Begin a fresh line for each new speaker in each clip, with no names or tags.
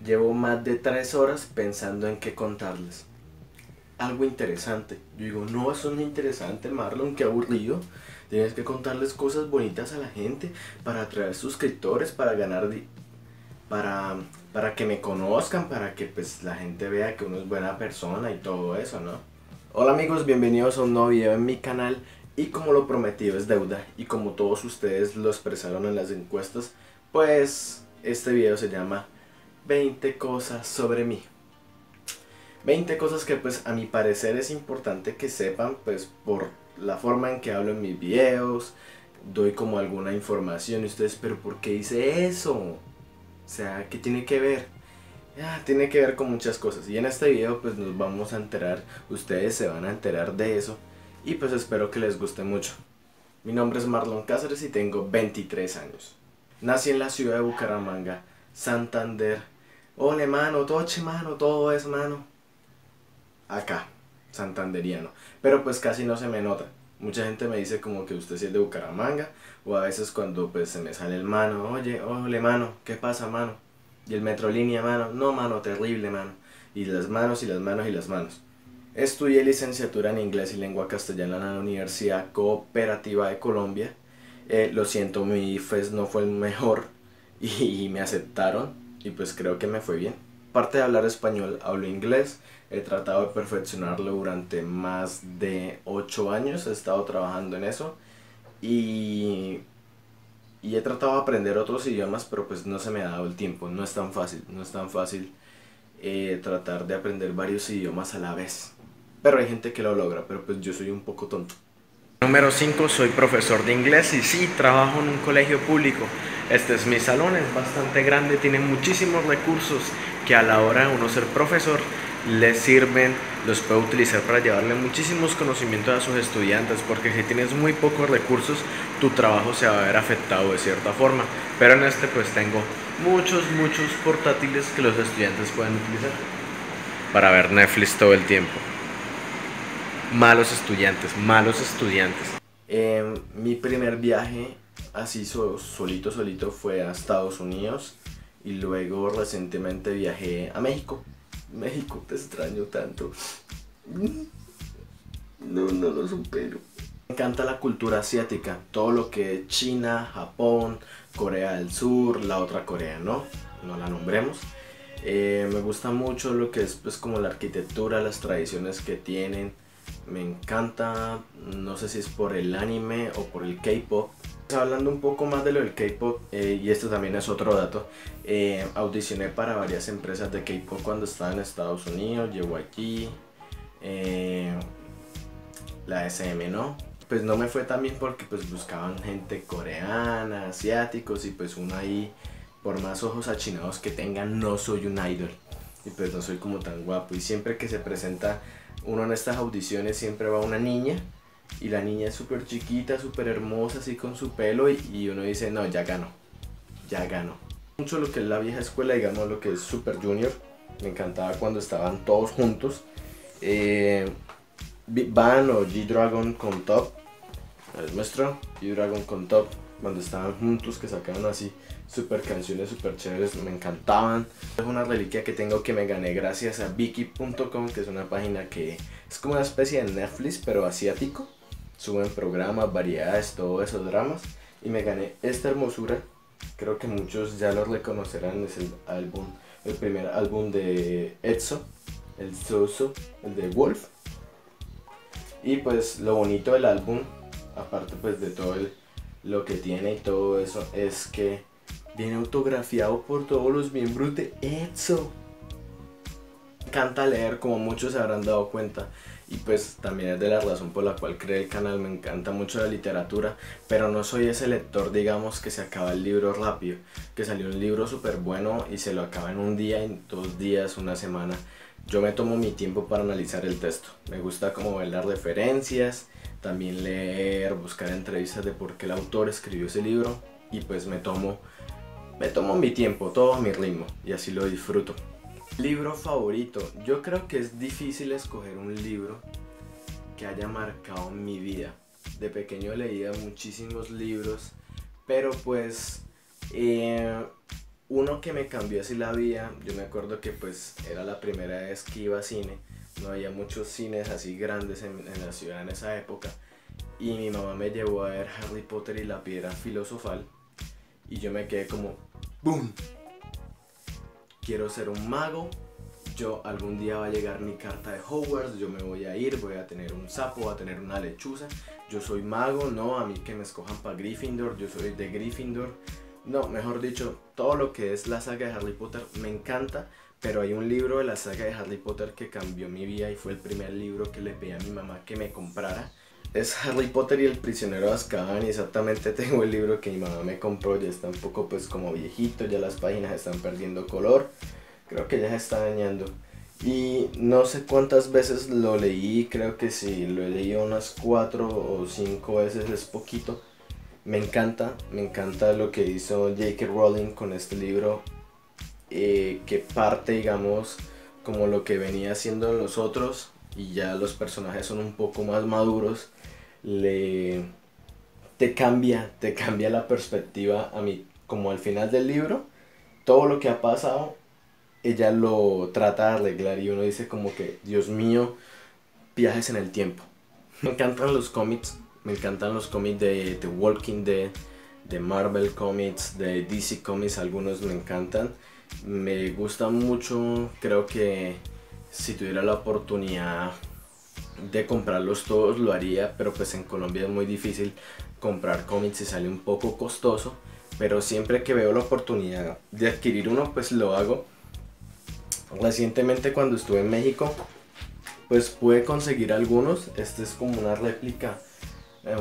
Llevo más de 3 horas pensando en qué contarles. Algo interesante. Yo digo, no, eso no es interesante, Marlon, qué aburrido. Tienes que contarles cosas bonitas a la gente para atraer suscriptores, para ganar, para, para que me conozcan, para que pues la gente vea que uno es buena persona y todo eso, ¿no? Hola amigos, bienvenidos a un nuevo video en mi canal. Y como lo prometido es deuda, y como todos ustedes lo expresaron en las encuestas, pues este video se llama 20 cosas sobre mí. 20 cosas que pues a mi parecer es importante que sepan, pues por la forma en que hablo en mis videos, doy como alguna información y ustedes, pero ¿por qué hice eso? O sea, ¿qué tiene que ver? Tiene que ver con muchas cosas y en este video pues nos vamos a enterar, ustedes se van a enterar de eso y pues espero que les guste mucho. Mi nombre es Marlon Cáceres y tengo 23 años. Nací en la ciudad de Bucaramanga, Santander. Ole mano, toche mano, todo es mano. Acá, santanderiano. Pero pues casi no se me nota. Mucha gente me dice como que usted sí es de Bucaramanga. O a veces cuando pues se me sale el mano. Oye, ole mano, ¿qué pasa mano? Y el Metrolínea mano. No mano, terrible mano. Y las manos y las manos y las manos. Estudié licenciatura en inglés y lengua castellana en la Universidad Cooperativa de Colombia. Lo siento, mi IFES no fue el mejor y me aceptaron y pues creo que me fue bien. Aparte de hablar español, hablo inglés. He tratado de perfeccionarlo durante más de 8 años, he estado trabajando en eso y, y he tratado de aprender otros idiomas, pero pues no se me ha dado el tiempo, no es tan fácil, tratar de aprender varios idiomas a la vez. Pero hay gente que lo logra, pero pues yo soy un poco tonto. Número 5, soy profesor de inglés y sí, trabajo en un colegio público. Este es mi salón, es bastante grande, tiene muchísimos recursos que a la hora de uno ser profesor les sirven, los puede utilizar para llevarle muchísimos conocimientos a sus estudiantes, porque si tienes muy pocos recursos, tu trabajo se va a ver afectado de cierta forma. Pero en este pues tengo muchos portátiles que los estudiantes pueden utilizar para ver Netflix todo el tiempo. Malos estudiantes, malos estudiantes. Mi primer viaje así solito fue a Estados Unidos y luego recientemente viajé a México. México, te extraño tanto. No lo supero. Me encanta la cultura asiática, todo lo que es China, Japón, Corea del Sur, la otra Corea no la nombremos. Me gusta mucho lo que es pues como la arquitectura, las tradiciones que tienen. Me encanta, no sé si es por el anime o por el K-pop. Hablando un poco más de lo del K-pop, y esto también es otro dato, audicioné para varias empresas de K-pop cuando estaba en Estados Unidos, llegó aquí, la SM no, pues no me fue tan bien porque pues buscaban gente coreana, asiáticos y pues uno ahí, por más ojos achinados que tengan, no soy un idol y pues no soy como tan guapo y siempre que se presenta uno en estas audiciones siempre va una niña y la niña es súper chiquita, súper hermosa así con su pelo y uno dice no, ya ganó. Mucho lo que es la vieja escuela, digamos lo que es Super Junior, me encantaba cuando estaban todos juntos. Big Bang o G-Dragon con Top, les muestro, G-Dragon con Top, cuando estaban juntos que sacaban así super canciones super chéveres, me encantaban. Es una reliquia que tengo que me gané gracias a Viki.com, que es una página que es como una especie de Netflix pero asiático. Suben programas, variedades, todos esos dramas y me gané esta hermosura. Creo que muchos ya lo reconocerán, es el primer álbum de EXO, el Soso, el de Wolf. Y pues lo bonito del álbum, aparte pues de todo lo que tiene y todo eso, es que viene autografiado por todos los miembros de EXO. Me encanta leer, como muchos se habrán dado cuenta, y pues también es de la razón por la cual creé el canal. Me encanta mucho la literatura, pero no soy ese lector, digamos, que se acaba el libro rápido, que salió un libro súper bueno y se lo acaba en un día, en 2 días, una semana. Yo me tomo mi tiempo para analizar el texto, me gusta como ver las referencias, también leer, buscar entrevistas de por qué el autor escribió ese libro y pues me tomo mi tiempo, todo mi ritmo y así lo disfruto. Libro favorito, yo creo que es difícil escoger un libro que haya marcado mi vida. De pequeño leía muchísimos libros, pero pues Uno que me cambió así la vida, yo me acuerdo que pues era la primera vez que iba a cine, no había muchos cines así grandes en la ciudad en esa época, y mi mamá me llevó a ver Harry Potter y la Piedra Filosofal, y yo me quedé como, ¡boom! Quiero ser un mago, yo algún día va a llegar mi carta de Hogwarts, yo me voy a ir, voy a tener un sapo, voy a tener una lechuza, yo soy mago, no, a mí que me escojan para Gryffindor, yo soy de Gryffindor. No, mejor dicho, todo lo que es la saga de Harry Potter me encanta, pero hay un libro de la saga de Harry Potter que cambió mi vida y fue el primer libro que le pedí a mi mamá que me comprara. Es Harry Potter y el prisionero de Azkaban, y exactamente tengo el libro que mi mamá me compró, ya está un poco pues como viejito, ya las páginas están perdiendo color, creo que ya se está dañando. Y no sé cuántas veces lo leí, creo que sí, lo he leído unas 4 o 5 veces, es poquito. Me encanta lo que hizo J.K. Rowling con este libro, que parte, digamos, como lo que venía haciendo los otros, y ya los personajes son un poco más maduros, le, te cambia la perspectiva a mí, como al final del libro, todo lo que ha pasado, ella lo trata de arreglar y uno dice como que, Dios mío, viajes en el tiempo. Me encantan los cómics de The Walking Dead, de Marvel Comics, de DC Comics, algunos me encantan. Me gustan mucho, creo que si tuviera la oportunidad de comprarlos todos lo haría, pero pues en Colombia es muy difícil comprar cómics y sale un poco costoso. Pero siempre que veo la oportunidad de adquirir uno, pues lo hago. Recientemente cuando estuve en México, pues pude conseguir algunos. Este es como una réplica,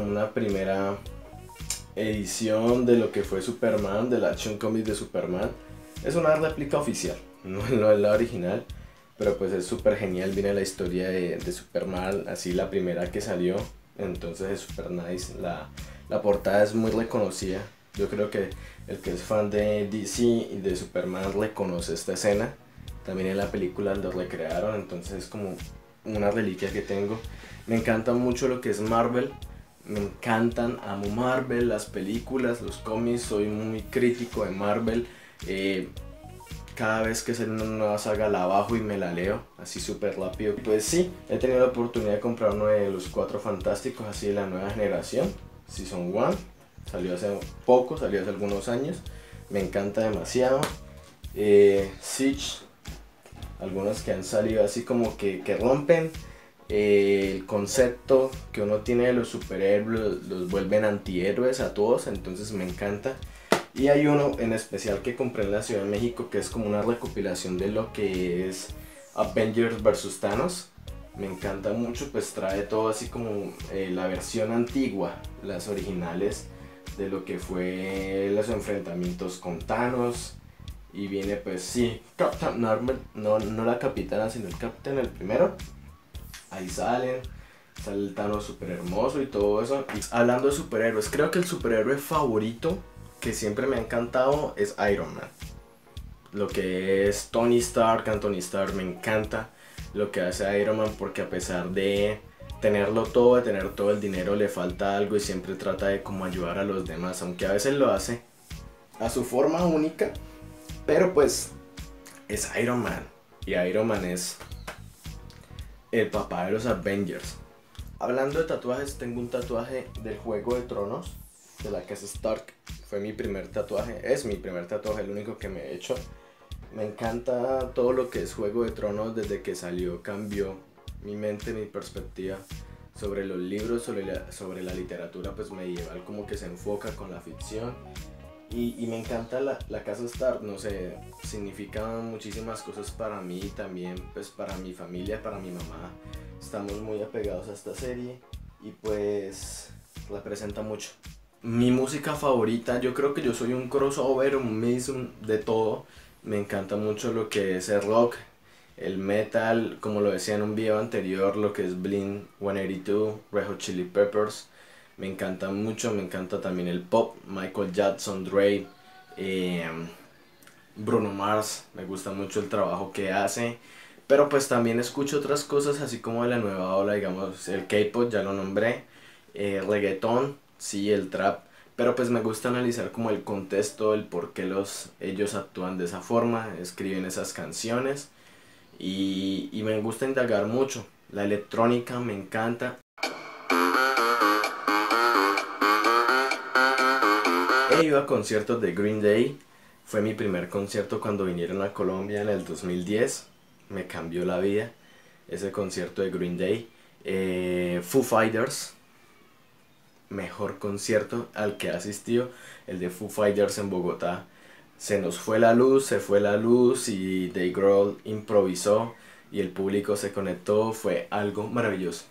una primera edición de lo que fue Superman, del Action Comics de Superman. Es una réplica oficial, no es la original, pero pues es súper genial. Viene la historia de Superman, así la primera que salió, entonces es super nice. La portada es muy reconocida. Yo creo que el que es fan de DC y de Superman reconoce esta escena. También en la película lo recrearon, entonces es como una reliquia que tengo. Me encanta mucho lo que es Marvel. Me encantan, amo Marvel, las películas, los cómics, soy muy crítico de Marvel. Cada vez que sale una nueva saga la bajo y me la leo, así súper rápido. Pues sí, he tenido la oportunidad de comprar uno de los Cuatro Fantásticos, así de la nueva generación, Season 1. Salió hace poco, salió hace algunos años. Me encanta demasiado. Siege, algunos que han salido así como que rompen el concepto que uno tiene de los superhéroes, los vuelven antihéroes a todos, entonces me encanta. Y hay uno en especial que compré en la Ciudad de México, que es como una recopilación de lo que es Avengers vs Thanos. Me encanta mucho, pues trae todo así como la versión antigua, las originales de lo que fue los enfrentamientos con Thanos. Y viene pues sí, Captain Marvel, no la capitana, sino el Captain, el primero. Ahí sale el Thanos súper hermoso y todo eso. Y hablando de superhéroes, creo que el superhéroe favorito que siempre me ha encantado es Iron Man. Lo que es Tony Stark, Anthony Stark, me encanta lo que hace Iron Man, porque a pesar de tenerlo todo, de tener todo el dinero, le falta algo y siempre trata de como ayudar a los demás, aunque a veces lo hace a su forma única, pero pues es Iron Man, y Iron Man es el papá de los Avengers. Hablando de tatuajes, tengo un tatuaje del Juego de Tronos, de la casa Stark. Fue mi primer tatuaje, es mi primer tatuaje, el único que me he hecho. Me encanta todo lo que es Juego de Tronos. Desde que salió cambió mi mente, mi perspectiva sobre los libros, sobre la literatura pues medieval, como que se enfoca con la ficción. Y me encanta la casa Stark, no sé, significa muchísimas cosas para mí, también pues para mi familia, para mi mamá. Estamos muy apegados a esta serie y pues representa mucho. Mi música favorita, yo creo que yo soy un crossover, un mix de todo. Me encanta mucho lo que es el rock, el metal, como lo decía en un video anterior, lo que es Blink-182, Red Hot Chili Peppers. Me encanta mucho, me encanta también el pop, Michael Jackson, Drake, Bruno Mars, me gusta mucho el trabajo que hace. Pero pues también escucho otras cosas así como de la nueva ola, digamos el K-pop, ya lo nombré, reggaetón, sí, el trap. pero pues me gusta analizar como el contexto, el por qué ellos actúan de esa forma, escriben esas canciones y me gusta indagar mucho. La electrónica me encanta. He ido a conciertos de Green Day, fue mi primer concierto cuando vinieron a Colombia en el 2010, me cambió la vida ese concierto de Green Day. Foo Fighters, mejor concierto al que he asistido, el de Foo Fighters en Bogotá. Se nos fue la luz, se fue la luz y Dave Grohl improvisó y el público se conectó, fue algo maravilloso,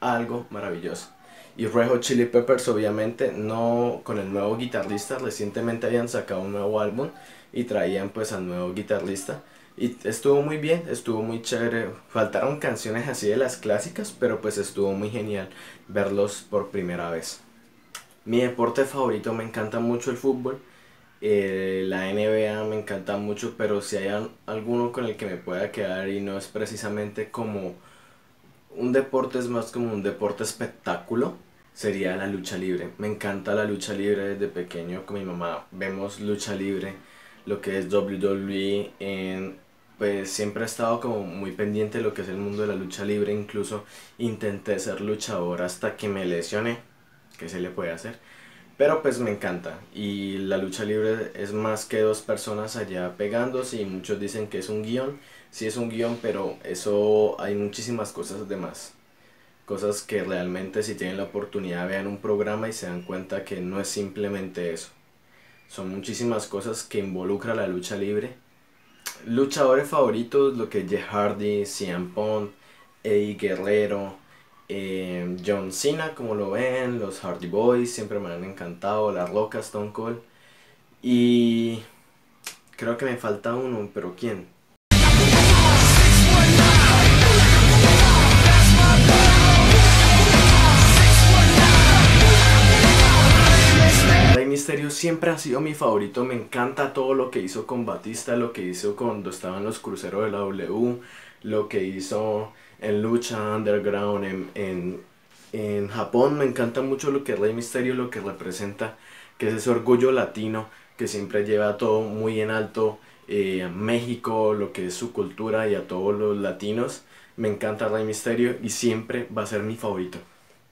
algo maravilloso. Y Red Hot Chili Peppers obviamente, no, con el nuevo guitarrista, recientemente habían sacado un nuevo álbum y traían pues al nuevo guitarrista y estuvo muy bien, estuvo muy chévere. Faltaron canciones así de las clásicas, pero pues estuvo muy genial verlos por primera vez. Mi deporte favorito, me encanta mucho el fútbol. La NBA me encanta mucho, pero si hay alguno con el que me pueda quedar y no es precisamente como un deporte, es más como un deporte espectáculo, sería la lucha libre. Me encanta la lucha libre. Desde pequeño con mi mamá vemos lucha libre, lo que es WWE, pues siempre he estado como muy pendiente de lo que es el mundo de la lucha libre. Incluso intenté ser luchador hasta que me lesioné, ¿qué se le puede hacer? Pero pues me encanta, y la lucha libre es más que dos personas allá pegándose y muchos dicen que es un guión. Sí es un guión, pero eso hay muchísimas cosas de más. Cosas que realmente, si tienen la oportunidad, vean un programa y se dan cuenta que no es simplemente eso. Son muchísimas cosas que involucra la lucha libre. Luchadores favoritos, lo que es Jeff Hardy, CM Punk, Eddie Guerrero, John Cena, como lo ven, los Hardy Boys, siempre me han encantado, La Roca, Stone Cold. Y creo que me falta uno, pero ¿quién? Rey Mysterio siempre ha sido mi favorito, me encanta todo lo que hizo con Batista, lo que hizo cuando estaba en los cruceros de la W, lo que hizo en lucha underground en Japón. Me encanta mucho lo que Rey Mysterio, lo que representa, que es ese orgullo latino que siempre lleva todo muy en alto, México, lo que es su cultura y a todos los latinos. Me encanta Rey Mysterio y siempre va a ser mi favorito.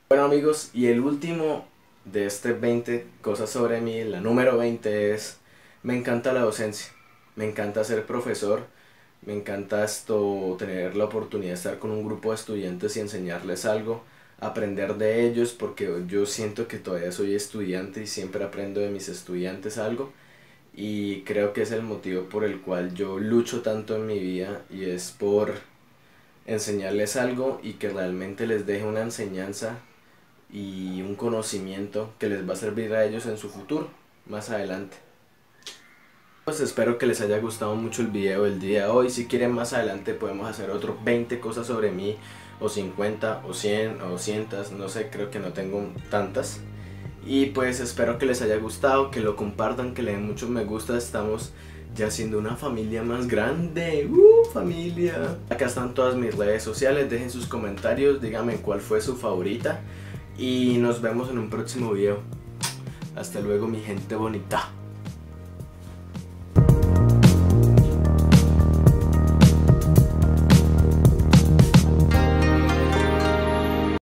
Bueno amigos, y el último de este 20 cosas sobre mí, la número 20 es: me encanta la docencia, me encanta ser profesor, me encanta tener la oportunidad de estar con un grupo de estudiantes y enseñarles algo, aprender de ellos, porque yo siento que todavía soy estudiante y siempre aprendo de mis estudiantes algo, y creo que es el motivo por el cual yo lucho tanto en mi vida, y es por enseñarles algo y que realmente les deje una enseñanza y un conocimiento que les va a servir a ellos en su futuro, más adelante. Pues espero que les haya gustado mucho el video del día de hoy. Si quieren, más adelante podemos hacer otros 20 cosas sobre mí, o 50, o 100, o 200, no sé, creo que no tengo tantas. Y pues espero que les haya gustado, que lo compartan, que le den muchos me gusta. Estamos ya siendo una familia más grande. Familia. Acá están todas mis redes sociales, dejen sus comentarios, díganme cuál fue su favorita. Y nos vemos en un próximo video. Hasta luego, mi gente bonita.